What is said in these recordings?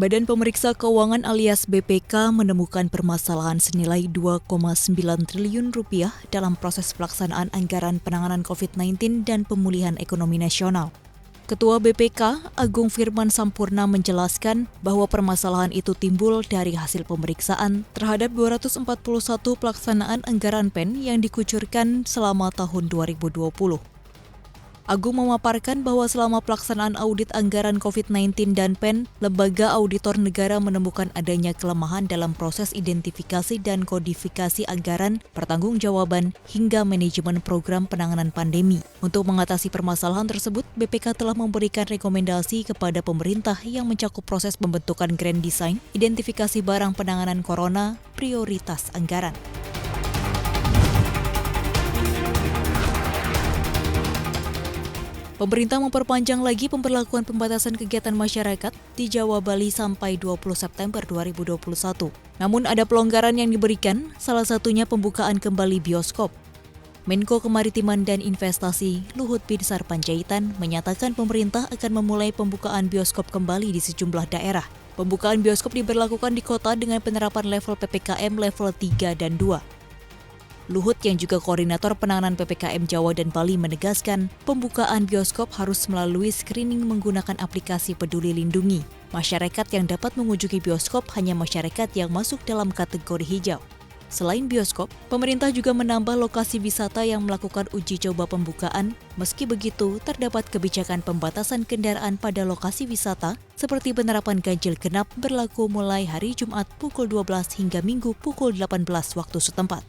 Badan Pemeriksa Keuangan alias BPK menemukan permasalahan senilai 2,9 triliun rupiah dalam proses pelaksanaan anggaran penanganan COVID-19 dan pemulihan ekonomi nasional. Ketua BPK, Agung Firman Sampurna menjelaskan bahwa permasalahan itu timbul dari hasil pemeriksaan terhadap 241 pelaksanaan anggaran PEN yang dikucurkan selama tahun 2020. Agung memaparkan bahwa selama pelaksanaan audit anggaran COVID-19 dan PEN, Lembaga Auditor Negara menemukan adanya kelemahan dalam proses identifikasi dan kodifikasi anggaran, pertanggungjawaban, hingga manajemen program penanganan pandemi. Untuk mengatasi permasalahan tersebut, BPK telah memberikan rekomendasi kepada pemerintah yang mencakup proses pembentukan grand design, identifikasi barang penanganan corona, prioritas anggaran. Pemerintah memperpanjang lagi pemberlakuan pembatasan kegiatan masyarakat di Jawa Bali sampai 20 September 2021. Namun ada pelonggaran yang diberikan, salah satunya pembukaan kembali bioskop. Menko Kemaritiman dan Investasi Luhut Binsar Panjaitan menyatakan pemerintah akan memulai pembukaan bioskop kembali di sejumlah daerah. Pembukaan bioskop diberlakukan di kota dengan penerapan level PPKM level 3 dan 2. Luhut yang juga koordinator penanganan PPKM Jawa dan Bali menegaskan pembukaan bioskop harus melalui screening menggunakan aplikasi Peduli Lindungi. Masyarakat yang dapat mengunjungi bioskop hanya masyarakat yang masuk dalam kategori hijau. Selain bioskop, pemerintah juga menambah lokasi wisata yang melakukan uji coba pembukaan. Meski begitu, terdapat kebijakan pembatasan kendaraan pada lokasi wisata seperti penerapan ganjil genap berlaku mulai hari Jumat pukul 12 hingga Minggu pukul 18 waktu setempat.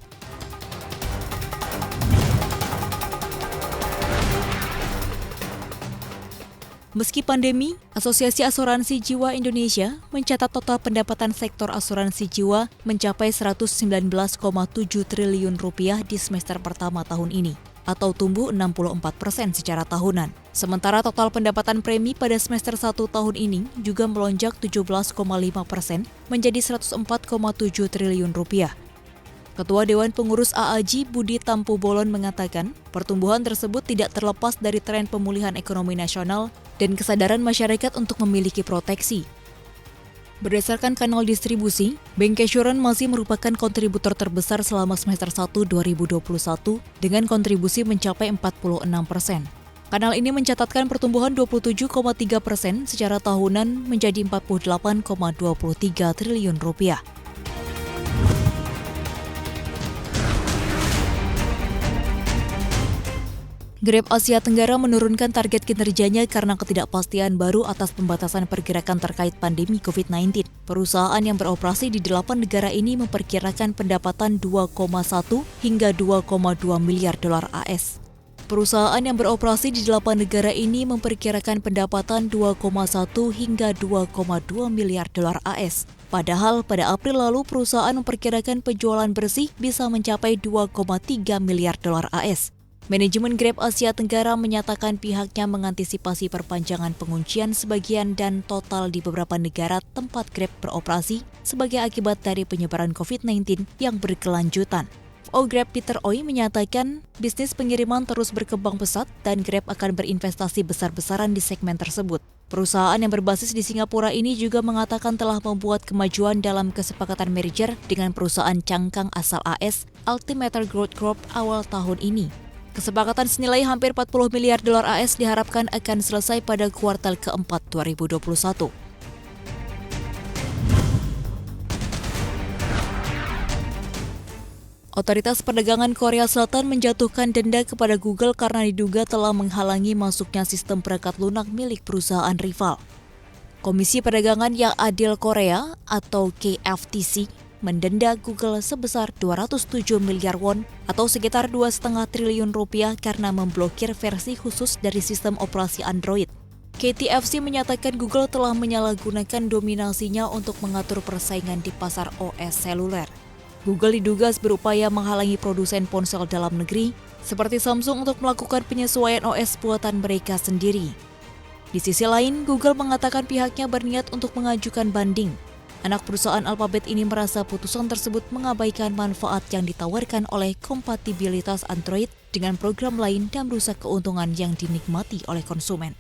Meski pandemi, Asosiasi Asuransi Jiwa Indonesia mencatat total pendapatan sektor asuransi jiwa mencapai 119,7 triliun rupiah di semester pertama tahun ini, atau tumbuh 64% secara tahunan. Sementara total pendapatan premi pada semester 1 tahun ini juga melonjak 17,5% menjadi 104,7 triliun rupiah. Ketua Dewan Pengurus AAJI Budi Tampu Bolon mengatakan, pertumbuhan tersebut tidak terlepas dari tren pemulihan ekonomi nasional dan kesadaran masyarakat untuk memiliki proteksi. Berdasarkan kanal distribusi, bancassurance masih merupakan kontributor terbesar selama semester 1 2021 dengan kontribusi mencapai 46%. Kanal ini mencatatkan pertumbuhan 27,3% secara tahunan menjadi 48,23 triliun rupiah. Grab Asia Tenggara menurunkan target kinerjanya karena ketidakpastian baru atas pembatasan pergerakan terkait pandemi COVID-19. Perusahaan yang beroperasi di 8 negara ini memperkirakan pendapatan 2,1 hingga 2,2 miliar dolar AS. Perusahaan yang beroperasi di 8 negara ini memperkirakan pendapatan 2,1 hingga 2,2 miliar dolar AS. Padahal pada April lalu perusahaan memperkirakan penjualan bersih bisa mencapai 2,3 miliar dolar AS. Manajemen Grab Asia Tenggara menyatakan pihaknya mengantisipasi perpanjangan penguncian sebagian dan total di beberapa negara tempat Grab beroperasi sebagai akibat dari penyebaran COVID-19 yang berkelanjutan. CEO Grab Peter Oey menyatakan bisnis pengiriman terus berkembang pesat dan Grab akan berinvestasi besar-besaran di segmen tersebut. Perusahaan yang berbasis di Singapura ini juga mengatakan telah membuat kemajuan dalam kesepakatan merger dengan perusahaan cangkang asal AS, Altimeter Growth Corp awal tahun ini. Kesepakatan senilai hampir 40 miliar dolar AS diharapkan akan selesai pada kuartal keempat 2021. Otoritas Perdagangan Korea Selatan menjatuhkan denda kepada Google karena diduga telah menghalangi masuknya sistem perangkat lunak milik perusahaan rival. Komisi Perdagangan yang Adil Korea atau KFTC mendenda Google sebesar 207 miliar won atau sekitar 2,5 triliun rupiah karena memblokir versi khusus dari sistem operasi Android. KTFC menyatakan Google telah menyalahgunakan dominasinya untuk mengatur persaingan di pasar OS seluler. Google diduga berupaya menghalangi produsen ponsel dalam negeri seperti Samsung untuk melakukan penyesuaian OS buatan mereka sendiri. Di sisi lain, Google mengatakan pihaknya berniat untuk mengajukan banding. Anak perusahaan Alphabet ini merasa putusan tersebut mengabaikan manfaat yang ditawarkan oleh kompatibilitas Android dengan program lain dan merusak keuntungan yang dinikmati oleh konsumen.